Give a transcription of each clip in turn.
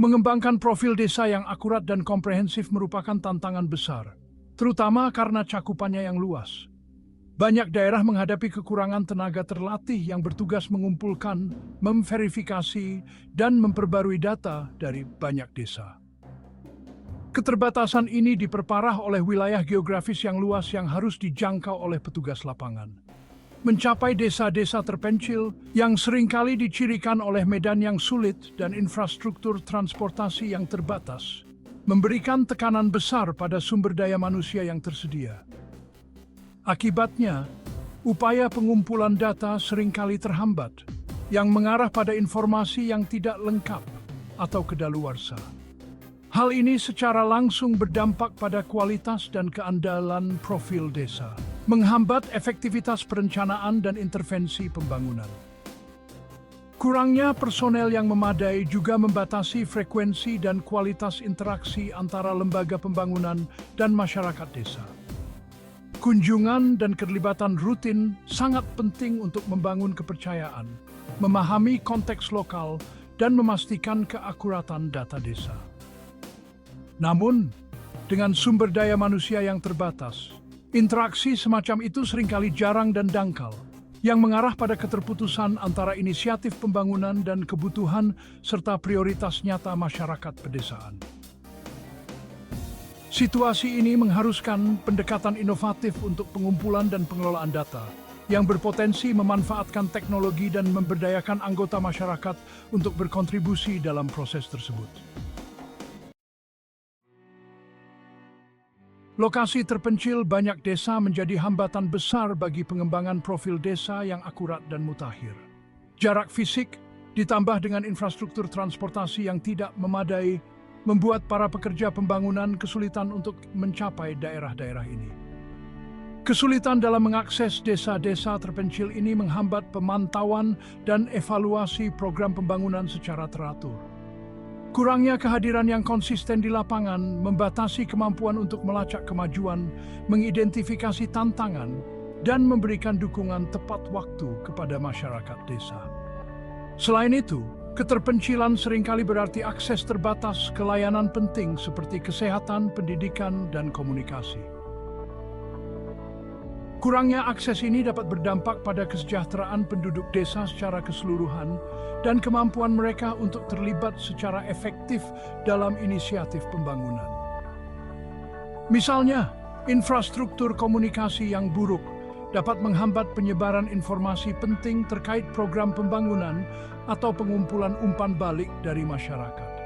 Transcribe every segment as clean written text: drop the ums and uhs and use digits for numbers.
Mengembangkan profil desa yang akurat dan komprehensif merupakan tantangan besar, terutama karena cakupannya yang luas. Banyak daerah menghadapi kekurangan tenaga terlatih yang bertugas mengumpulkan, memverifikasi, dan memperbarui data dari banyak desa. Keterbatasan ini diperparah oleh wilayah geografis yang luas yang harus dijangkau oleh petugas lapangan. Mencapai desa-desa terpencil yang seringkali dicirikan oleh medan yang sulit dan infrastruktur transportasi yang terbatas, memberikan tekanan besar pada sumber daya manusia yang tersedia. Akibatnya, upaya pengumpulan data seringkali terhambat, yang mengarah pada informasi yang tidak lengkap atau kedaluarsa. Hal ini secara langsung berdampak pada kualitas dan keandalan profil desa, menghambat efektivitas perencanaan dan intervensi pembangunan. Kurangnya personel yang memadai juga membatasi frekuensi dan kualitas interaksi antara lembaga pembangunan dan masyarakat desa. Kunjungan dan keterlibatan rutin sangat penting untuk membangun kepercayaan, memahami konteks lokal, dan memastikan keakuratan data desa. Namun, dengan sumber daya manusia yang terbatas, interaksi semacam itu seringkali jarang dan dangkal, yang mengarah pada keterputusan antara inisiatif pembangunan dan kebutuhan serta prioritas nyata masyarakat pedesaan. Situasi ini mengharuskan pendekatan inovatif untuk pengumpulan dan pengelolaan data, yang berpotensi memanfaatkan teknologi dan memberdayakan anggota masyarakat untuk berkontribusi dalam proses tersebut. Lokasi terpencil banyak desa menjadi hambatan besar bagi pengembangan profil desa yang akurat dan mutakhir. Jarak fisik ditambah dengan infrastruktur transportasi yang tidak memadai membuat para pekerja pembangunan kesulitan untuk mencapai daerah-daerah ini. Kesulitan dalam mengakses desa-desa terpencil ini menghambat pemantauan dan evaluasi program pembangunan secara teratur. Kurangnya kehadiran yang konsisten di lapangan membatasi kemampuan untuk melacak kemajuan, mengidentifikasi tantangan, dan memberikan dukungan tepat waktu kepada masyarakat desa. Selain itu, keterpencilan seringkali berarti akses terbatas ke layanan penting seperti kesehatan, pendidikan, dan komunikasi. Kurangnya akses ini dapat berdampak pada kesejahteraan penduduk desa secara keseluruhan dan kemampuan mereka untuk terlibat secara efektif dalam inisiatif pembangunan. Misalnya, infrastruktur komunikasi yang buruk dapat menghambat penyebaran informasi penting terkait program pembangunan atau pengumpulan umpan balik dari masyarakat.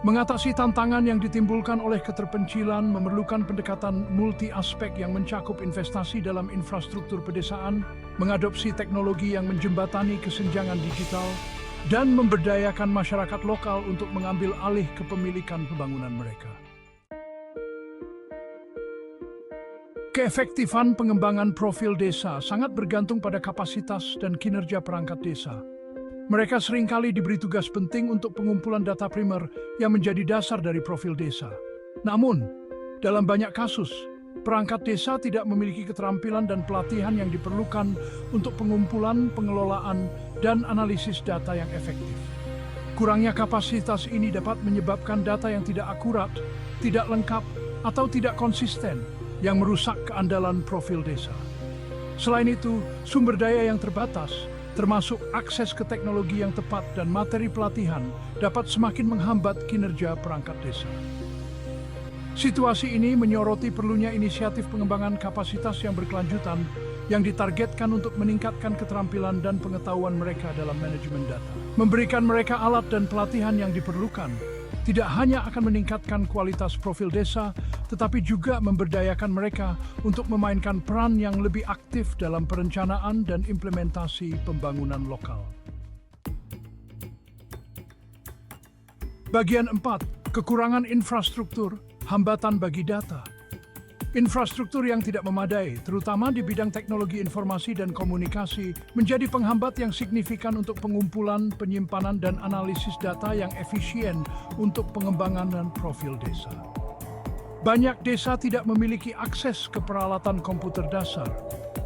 Mengatasi tantangan yang ditimbulkan oleh keterpencilan memerlukan pendekatan multi-aspek yang mencakup investasi dalam infrastruktur pedesaan, mengadopsi teknologi yang menjembatani kesenjangan digital, dan memberdayakan masyarakat lokal untuk mengambil alih kepemilikan pembangunan mereka. Keefektifan pengembangan profil desa sangat bergantung pada kapasitas dan kinerja perangkat desa. Mereka seringkali diberi tugas penting untuk pengumpulan data primer yang menjadi dasar dari profil desa. Namun, dalam banyak kasus, perangkat desa tidak memiliki keterampilan dan pelatihan yang diperlukan untuk pengumpulan, pengelolaan, dan analisis data yang efektif. Kurangnya kapasitas ini dapat menyebabkan data yang tidak akurat, tidak lengkap, atau tidak konsisten, yang merusak keandalan profil desa. Selain itu, sumber daya yang terbatas, termasuk akses ke teknologi yang tepat dan materi pelatihan, dapat semakin menghambat kinerja perangkat desa. Situasi ini menyoroti perlunya inisiatif pengembangan kapasitas yang berkelanjutan yang ditargetkan untuk meningkatkan keterampilan dan pengetahuan mereka dalam manajemen data. Memberikan mereka alat dan pelatihan yang diperlukan tidak hanya akan meningkatkan kualitas profil desa, tetapi juga memberdayakan mereka untuk memainkan peran yang lebih aktif dalam perencanaan dan implementasi pembangunan lokal. Bagian 4. Kekurangan infrastruktur, hambatan bagi data. Infrastruktur yang tidak memadai, terutama di bidang teknologi informasi dan komunikasi, menjadi penghambat yang signifikan untuk pengumpulan, penyimpanan, dan analisis data yang efisien untuk pengembangan dan profil desa. Banyak desa tidak memiliki akses ke peralatan komputer dasar,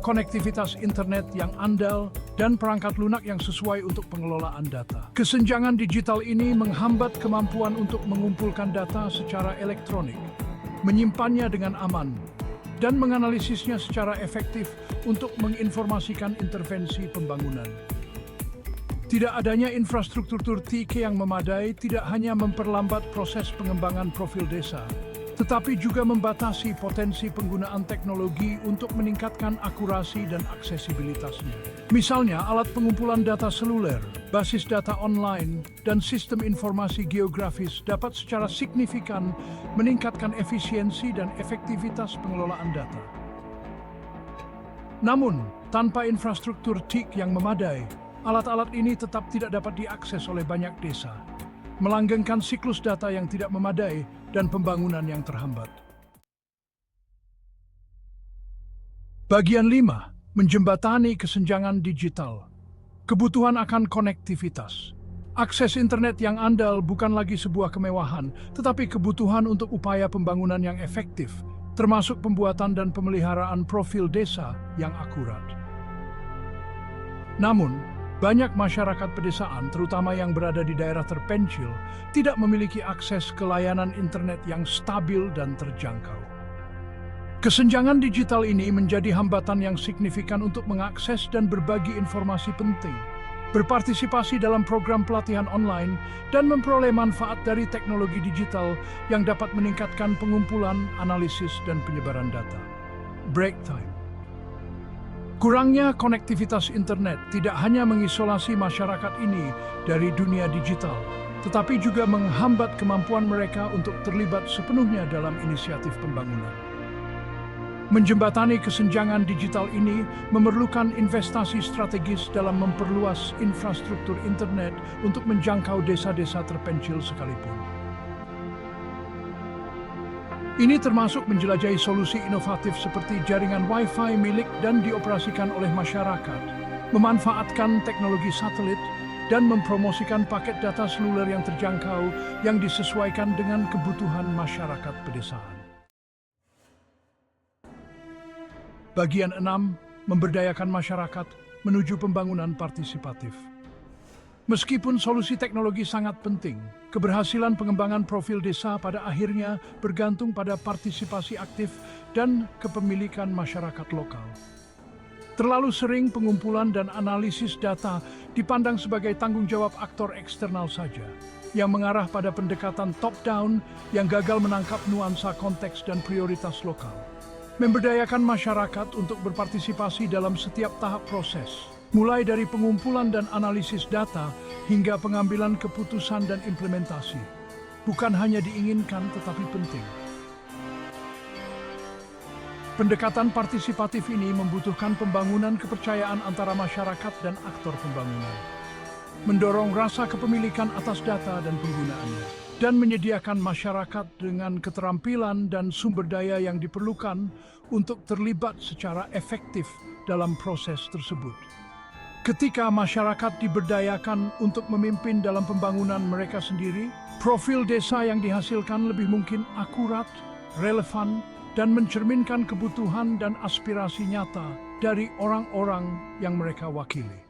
konektivitas internet yang andal, dan perangkat lunak yang sesuai untuk pengelolaan data. Kesenjangan digital ini menghambat kemampuan untuk mengumpulkan data secara elektronik, menyimpannya dengan aman, dan menganalisisnya secara efektif untuk menginformasikan intervensi pembangunan. Tidak adanya infrastruktur TIC yang memadai tidak hanya memperlambat proses pengembangan profil desa, tetapi juga membatasi potensi penggunaan teknologi untuk meningkatkan akurasi dan aksesibilitasnya. Misalnya, alat pengumpulan data seluler, basis data online, dan sistem informasi geografis dapat secara signifikan meningkatkan efisiensi dan efektivitas pengelolaan data. Namun, tanpa infrastruktur TIC yang memadai, alat-alat ini tetap tidak dapat diakses oleh banyak desa, melanggengkan siklus data yang tidak memadai dan pembangunan yang terhambat. Bagian 5. Menjembatani kesenjangan digital. Kebutuhan akan konektivitas. Akses internet yang andal bukan lagi sebuah kemewahan, tetapi kebutuhan untuk upaya pembangunan yang efektif, termasuk pembuatan dan pemeliharaan profil desa yang akurat. Namun, banyak masyarakat pedesaan, terutama yang berada di daerah terpencil, tidak memiliki akses ke layanan internet yang stabil dan terjangkau. Kesenjangan digital ini menjadi hambatan yang signifikan untuk mengakses dan berbagi informasi penting, berpartisipasi dalam program pelatihan online, dan memperoleh manfaat dari teknologi digital yang dapat meningkatkan pengumpulan, analisis, dan penyebaran data. Break time. Kurangnya konektivitas internet tidak hanya mengisolasi masyarakat ini dari dunia digital, tetapi juga menghambat kemampuan mereka untuk terlibat sepenuhnya dalam inisiatif pembangunan. Menjembatani kesenjangan digital ini memerlukan investasi strategis dalam memperluas infrastruktur internet untuk menjangkau desa-desa terpencil sekalipun. Ini termasuk menjelajahi solusi inovatif seperti jaringan Wi-Fi milik dan dioperasikan oleh masyarakat, memanfaatkan teknologi satelit, dan mempromosikan paket data seluler yang terjangkau yang disesuaikan dengan kebutuhan masyarakat pedesaan. Bagian 6. Memberdayakan masyarakat menuju pembangunan partisipatif. Meskipun solusi teknologi sangat penting, keberhasilan pengembangan profil desa pada akhirnya bergantung pada partisipasi aktif dan kepemilikan masyarakat lokal. Terlalu sering pengumpulan dan analisis data dipandang sebagai tanggung jawab aktor eksternal saja, yang mengarah pada pendekatan top-down yang gagal menangkap nuansa konteks dan prioritas lokal. Memberdayakan masyarakat untuk berpartisipasi dalam setiap tahap proses, mulai dari pengumpulan dan analisis data hingga pengambilan keputusan dan implementasi, bukan hanya diinginkan tetapi penting. Pendekatan partisipatif ini membutuhkan pembangunan kepercayaan antara masyarakat dan aktor pembangunan, mendorong rasa kepemilikan atas data dan penggunaannya, dan menyediakan masyarakat dengan keterampilan dan sumber daya yang diperlukan untuk terlibat secara efektif dalam proses tersebut. Ketika masyarakat diberdayakan untuk memimpin dalam pembangunan mereka sendiri, profil desa yang dihasilkan lebih mungkin akurat, relevan, dan mencerminkan kebutuhan dan aspirasi nyata dari orang-orang yang mereka wakili.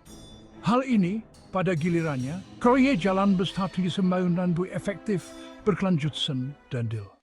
Hal ini, pada gilirannya, proyek jalan besar pembangunan bu efektif berkelanjutan dan adil.